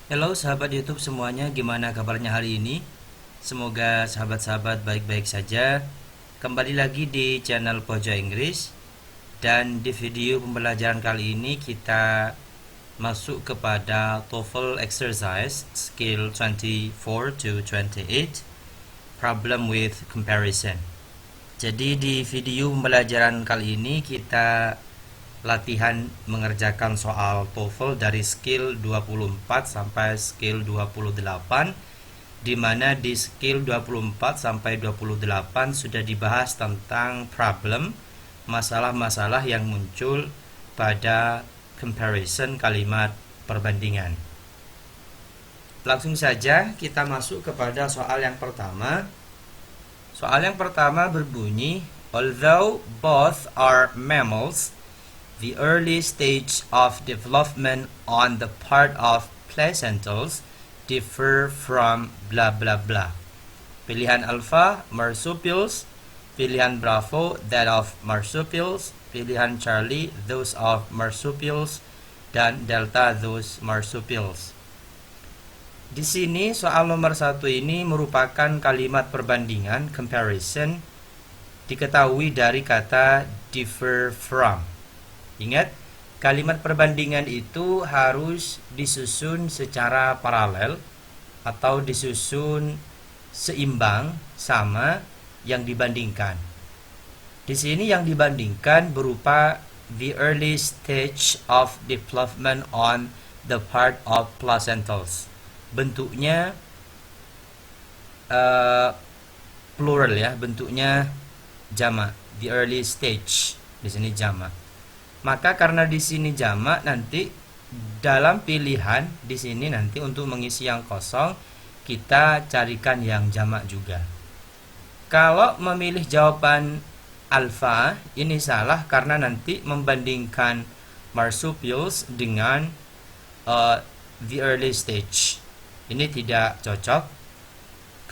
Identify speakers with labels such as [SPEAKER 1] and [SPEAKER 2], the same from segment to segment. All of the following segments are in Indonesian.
[SPEAKER 1] Halo sahabat YouTube semuanya, gimana kabarnya hari ini? Semoga sahabat-sahabat baik-baik saja. Kembali lagi di channel Pojok Inggris. Dan di video pembelajaran kali ini kita masuk kepada TOEFL exercise skill 24 to 28, problem with comparison. Jadi di video pembelajaran kali ini kita latihan mengerjakan soal TOEFL dari skill 24 sampai skill 28, di mana di skill 24 sampai 28 sudah dibahas tentang problem, masalah-masalah yang muncul pada comparison kalimat perbandingan. Langsung saja kita masuk kepada soal yang pertama. Soal yang pertama berbunyi, although both are mammals, the early stage of development on the part of placentals differ from blah blah blah. Pilihan alpha, marsupials. Pilihan bravo, that of marsupials. Pilihan Charlie, those of marsupials. Dan delta, those marsupials. Di sini soal nomor 1 ini merupakan kalimat perbandingan, comparison, diketahui dari kata differ from. Ingat, kalimat perbandingan itu harus disusun secara paralel atau disusun seimbang sama yang dibandingkan. Di sini yang dibandingkan berupa the early stage of development on the part of placentals. Bentuknya plural ya, bentuknya jamak. The early stage di sini jamak. Maka karena di sini jamak, nanti dalam pilihan di sini nanti untuk mengisi yang kosong kita carikan yang jamak juga. Kalau memilih jawaban alfa ini salah karena nanti membandingkan marsupials dengan the early stage. Ini tidak cocok.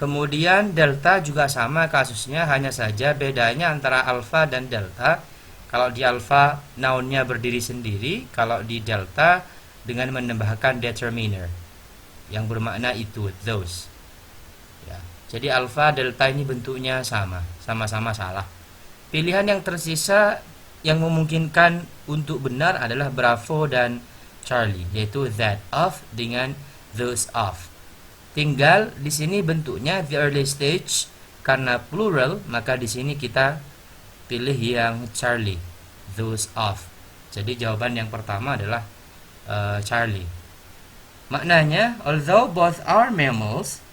[SPEAKER 1] Kemudian delta juga sama kasusnya, hanya saja bedanya antara alfa dan delta. Kalau di alfa nounnya berdiri sendiri, kalau di delta dengan menambahkan determiner yang bermakna itu, those. Ya. Jadi alfa delta ini bentuknya sama-sama salah. Pilihan yang tersisa yang memungkinkan untuk benar adalah bravo dan Charlie, yaitu that of dengan those of. Tinggal di sini bentuknya the early stage, karena plural maka di sini kita pilih yang Charlie, those of. Jadi jawaban yang pertama adalah Charlie. Maknanya, although both are mammals,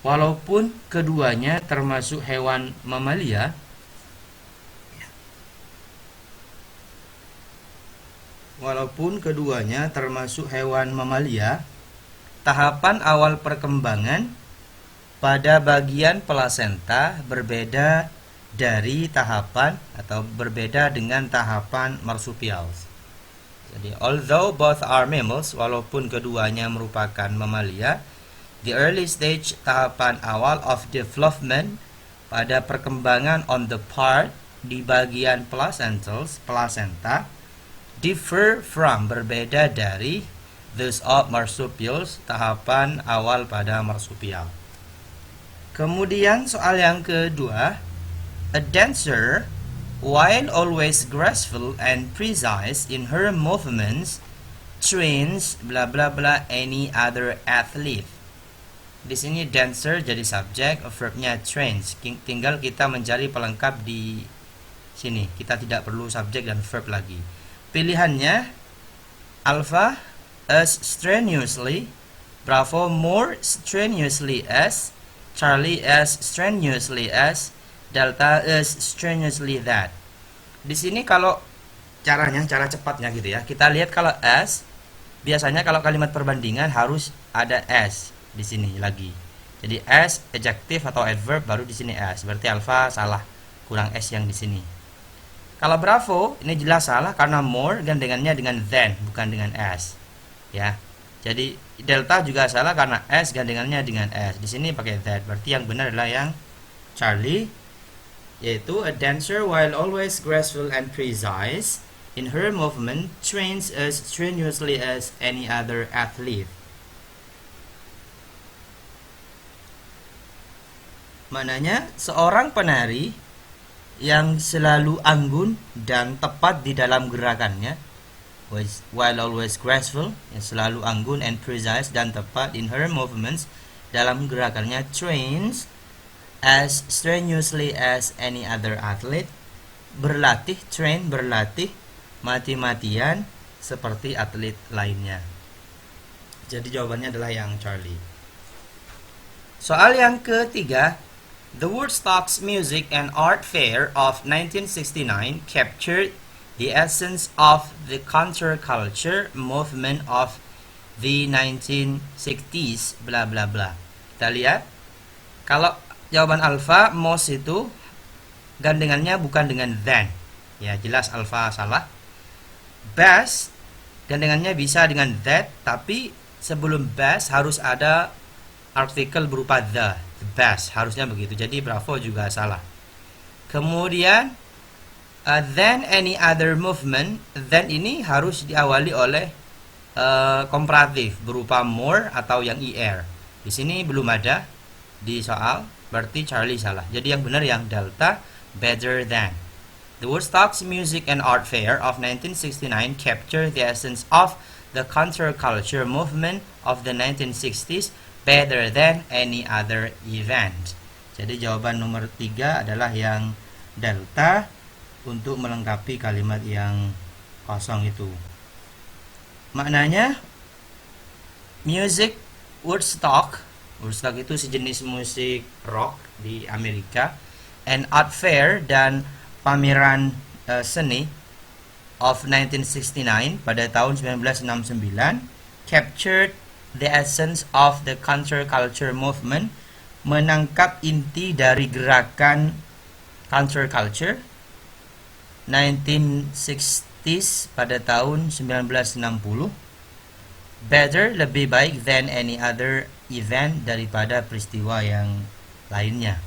[SPEAKER 1] walaupun keduanya termasuk hewan mamalia, tahapan awal perkembangan pada bagian plasenta berbeda dari tahapan atau berbeda dengan tahapan marsupials. Jadi, although both are mammals, walaupun keduanya merupakan mamalia, the early stage, tahapan awal of development, pada perkembangan on the part, di bagian placentals, placenta, differ from, berbeda dari, those of marsupials, tahapan awal pada marsupial. Kemudian soal yang kedua, a dancer, while always graceful and precise in her movements, trains bla bla bla any other athlete. Di sini dancer jadi subjek, verbnya trains. Tinggal kita mencari pelengkap di sini. Kita tidak perlu subjek dan verb lagi. Pilihannya alpha, as strenuously, bravo, more strenuously as, Charlie, as strenuously as, delta, as strenuously that. Di sini kalau cara cepatnya gitu ya, kita lihat kalau as, biasanya kalau kalimat perbandingan harus ada as di sini lagi. Jadi as adjective atau adverb, baru di sini as. Berarti alpha salah, kurang s yang di sini. Kalau bravo ini jelas salah karena more gandengannya dengan than, bukan dengan as. Ya. Jadi delta juga salah karena s gandengannya dengan s. Di sini pakai that. Berarti yang benar adalah yang Charlie, yaitu a dancer while always graceful and precise in her movement trains as strenuously as any other athlete. Maknanya seorang penari yang selalu anggun dan tepat di dalam gerakannya, while always graceful, yang selalu anggun and precise dan tepat in her movements, dalam gerakannya, trains as strenuously as any other athlete, berlatih, train, berlatih, mati-matian seperti atlet lainnya. Jadi jawabannya adalah yang Charlie. Soal yang ketiga, the Woodstock's Music and Art Fair of 1969 captured the essence of the counterculture movement of the 1960s, bla bla bla. Kita lihat, kalau jawaban alfa, most itu gandengannya bukan dengan than. Ya, jelas alfa salah. Best gandengannya bisa dengan that, tapi sebelum best harus ada artikel berupa the best, harusnya begitu. Jadi Bravo juga salah. Kemudian then any other movement, then ini harus diawali oleh komparatif berupa more atau yang er. Di sini belum ada di soal, berarti Charlie salah. Jadi yang benar yang delta, better than. The Woodstock's Music and Art Fair of 1969 captured the essence of the counterculture movement of the 1960s better than any other event. Jadi jawaban nomor 3 adalah yang delta untuk melengkapi kalimat yang kosong itu. Maknanya, music Woodstock itu sejenis musik rock di Amerika, and art fair dan pameran seni of 1969 pada tahun 1969 captured the essence of the counterculture movement, menangkap inti dari gerakan counterculture 1960s pada tahun 1960. Better, lebih baik, than any other event, daripada peristiwa yang lainnya.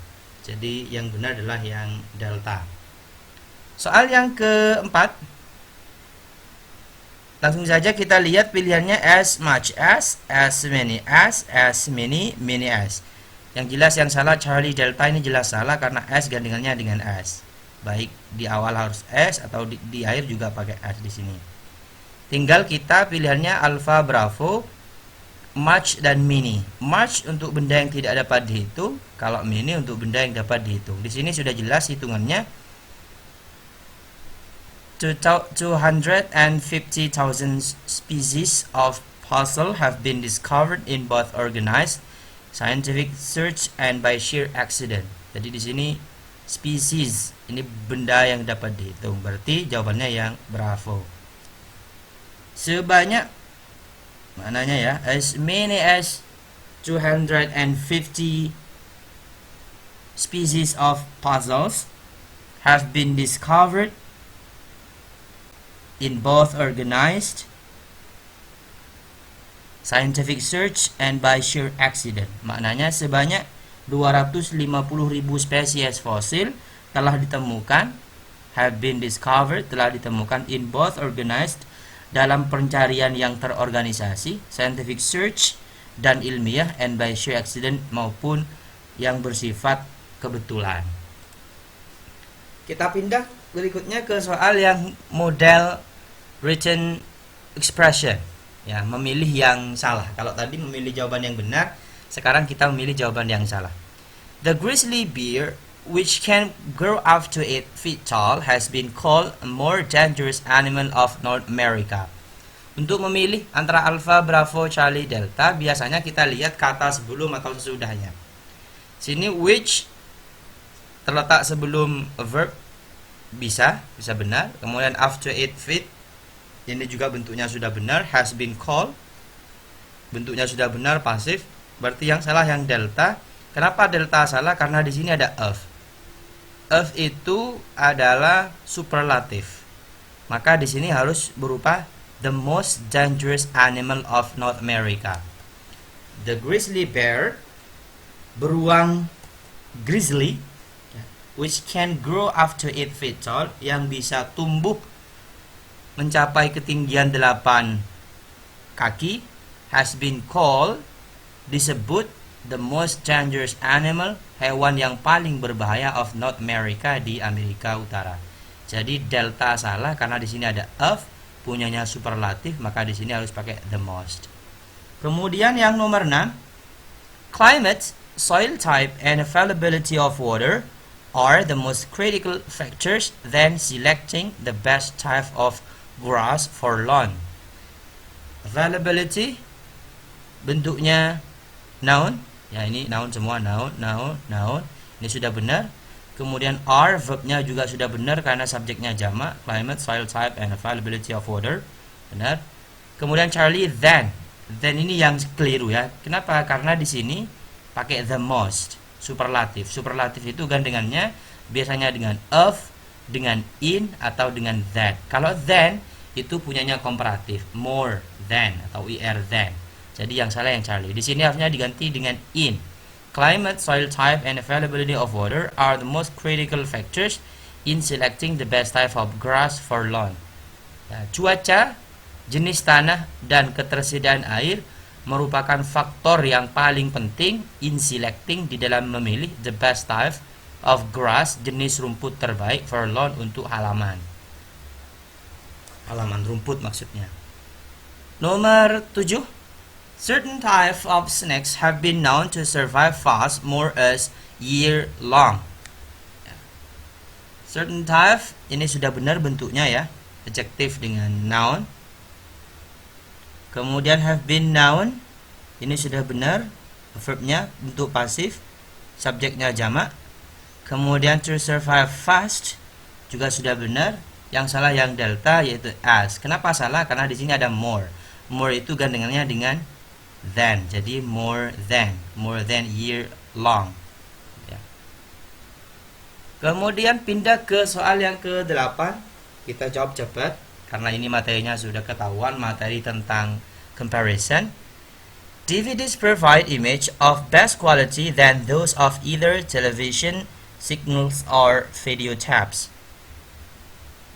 [SPEAKER 1] Jadi yang benar adalah yang delta. Soal yang keempat, langsung saja kita lihat pilihannya as much as many as many as. Yang jelas yang salah Charlie, delta ini jelas salah karena as gandengannya dengan as. Baik di awal harus s atau di akhir juga pakai s di sini. Tinggal kita pilihannya alpha, bravo, much dan many. Much untuk benda yang tidak dapat dihitung, kalau many untuk benda yang dapat dihitung. Di sini sudah jelas hitungannya. 250,000 species of fossil have been discovered in both organized scientific search and by sheer accident. Jadi di sini species, ini benda yang dapat dihitung. Berarti jawabannya yang bravo. Sebanyak, maknanya ya, as many as 250 species of fossils have been discovered in both organized scientific search and by sheer accident. Maknanya sebanyak 250.000 spesies fosil telah ditemukan, have been discovered, telah ditemukan in both organized, dalam pencarian yang terorganisasi, scientific search dan ilmiah, and by sheer accident, maupun yang bersifat kebetulan. Kita pindah berikutnya ke soal yang model written expression, ya, memilih yang salah. Kalau tadi memilih jawaban yang benar, sekarang kita memilih jawaban yang salah. The grizzly bear, which can grow up to 8 feet tall, has been called a more dangerous animal of North America. Untuk memilih antara alpha, bravo, Charlie, delta, biasanya kita lihat kata sebelum atau sesudahnya. Sini which terletak sebelum verb, bisa benar. Kemudian after 8 feet, ini juga bentuknya sudah benar. Has been called, bentuknya sudah benar, pasif. Berarti yang salah yang delta. Kenapa delta salah? Karena di sini ada of. Of itu adalah superlatif. Maka di sini harus berupa the most dangerous animal of North America. The grizzly bear, beruang grizzly, which can grow up to 8 feet tall, yang bisa tumbuh mencapai ketinggian 8 kaki, has been called, disebut the most dangerous animal, hewan yang paling berbahaya of North America, di Amerika Utara. Jadi delta salah karena di sini ada of, punyanya superlatif, maka di sini harus pakai the most. Kemudian yang nomor 6, climate, soil type, and availability of water are the most critical factors then selecting the best type of grass for lawn. Availability bentuknya noun, ya ini noun semua, noun. Ini sudah benar. Kemudian are, verbnya juga sudah benar karena subjeknya jamak, climate, soil type, and availability of water, benar. Kemudian Charlie, then ini yang keliru ya. Kenapa? Karena di sini pakai the most, superlatif. Superlatif itu gandengannya biasanya dengan of, dengan in, atau dengan that. Kalau then itu punyanya komparatif, more than atau er than. Jadi yang salah yang Charlie. Di sini harusnya diganti dengan in. Climate, soil type, and availability of water are the most critical factors in selecting the best type of grass for lawn. Ya, cuaca, jenis tanah, dan ketersediaan air merupakan faktor yang paling penting in selecting, di dalam memilih the best type of grass, jenis rumput terbaik for lawn, untuk halaman. Halaman rumput maksudnya. Nomor 7, certain type of snakes have been known to survive fast more as year long. Certain type ini sudah benar bentuknya ya, adjective dengan noun. Kemudian have been noun, ini sudah benar, verbnya bentuk pasif, subjeknya jamak. Kemudian to survive fast juga sudah benar. Yang salah yang delta yaitu as. Kenapa salah? Karena di sini ada more. More itu gandengannya dengan than, jadi more than year long ya. Kemudian pindah ke soal yang ke-8. Kita jawab cepat karena ini materinya sudah ketahuan, materi tentang comparison. DVDs provide image of best quality than those of either television signals or video tapes.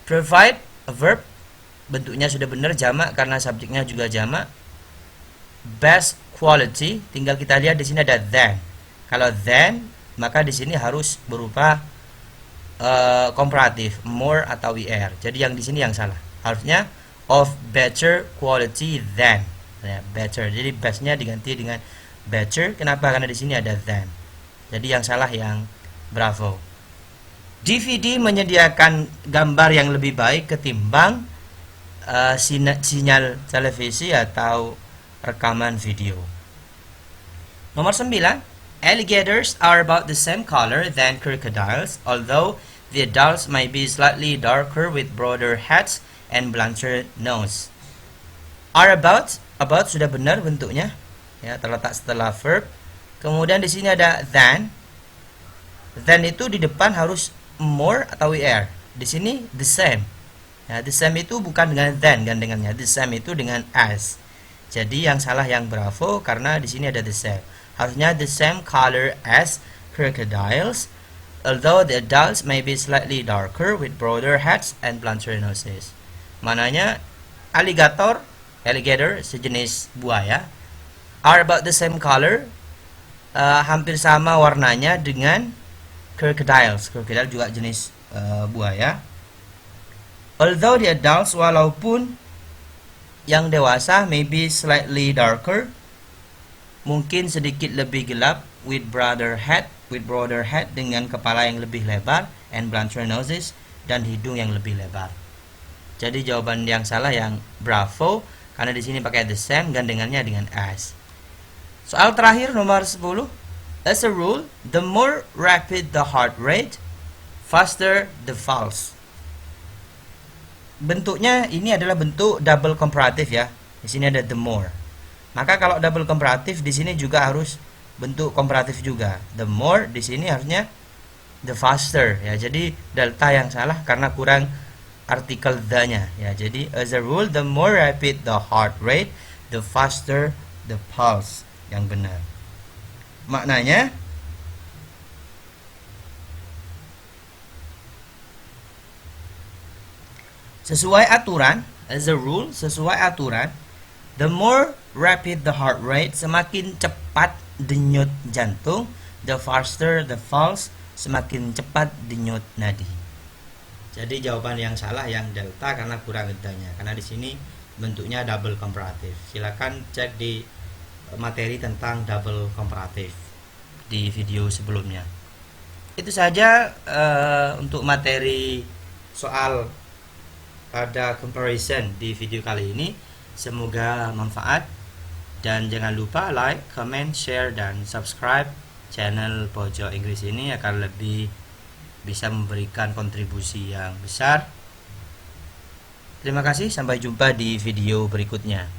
[SPEAKER 1] Provide, a verb, bentuknya sudah benar, jamak karena subjeknya juga jamak. Best quality, tinggal kita lihat di sini ada than. Kalau than, maka di sini harus berupa komparatif, more atau er. Jadi yang di sini yang salah. Harusnya of better quality than. Ya, better. Jadi bestnya diganti dengan better. Kenapa? Karena di sini ada than. Jadi yang salah yang bravo. DVD menyediakan gambar yang lebih baik ketimbang sinyal televisi atau rekaman video. Nomor 9, alligators are about the same color than crocodiles, although the adults may be slightly darker with broader heads and blunter nose. Are about sudah benar bentuknya, ya, terletak setelah verb. Kemudian di sini ada than. Than itu di depan harus more atau er. Di sini the same. Ya, the same itu bukan dengan than gandengannya. The same itu dengan as. Jadi yang salah yang bravo karena di sini ada the same. Harusnya the same color as crocodiles, although the adults may be slightly darker with broader heads and blunter noses. Mananya alligator sejenis buaya, are about the same color, hampir sama warnanya dengan crocodiles. Crocodile juga jenis buaya. Although the adults, walaupun yang dewasa, maybe slightly darker, mungkin sedikit lebih gelap, with broader head dengan kepala yang lebih lebar, and blunter noses, dan hidung yang lebih lebar. Jadi jawaban yang salah yang bravo karena di sini pakai the same gandengannya dengan as. Soal terakhir nomor 10. As a rule, the more rapid the heart rate, faster the pulse. Bentuknya ini adalah bentuk double comparative ya. Di sini ada the more. Maka kalau double comparative di sini juga harus bentuk komparatif juga. The more di sini harusnya the faster ya. Jadi delta yang salah karena kurang artikel the-nya ya. Jadi as a rule, the more rapid the heart rate, the faster the pulse. Yang benar. Maknanya sesuai aturan, as a rule, sesuai aturan, the more rapid the heart rate, semakin cepat denyut jantung, the faster the pulse, semakin cepat denyut nadi. Jadi jawaban yang salah yang delta karena kurang gedanya. Karena di sini bentuknya double komparatif. Silakan cek di materi tentang double komparatif di video sebelumnya. Itu saja untuk materi soal pada comparison di video kali ini. Semoga manfaat, dan jangan lupa like, comment, share, dan subscribe channel Pojok Inggris ini akan lebih bisa memberikan kontribusi yang besar. Terima kasih, sampai jumpa di video berikutnya.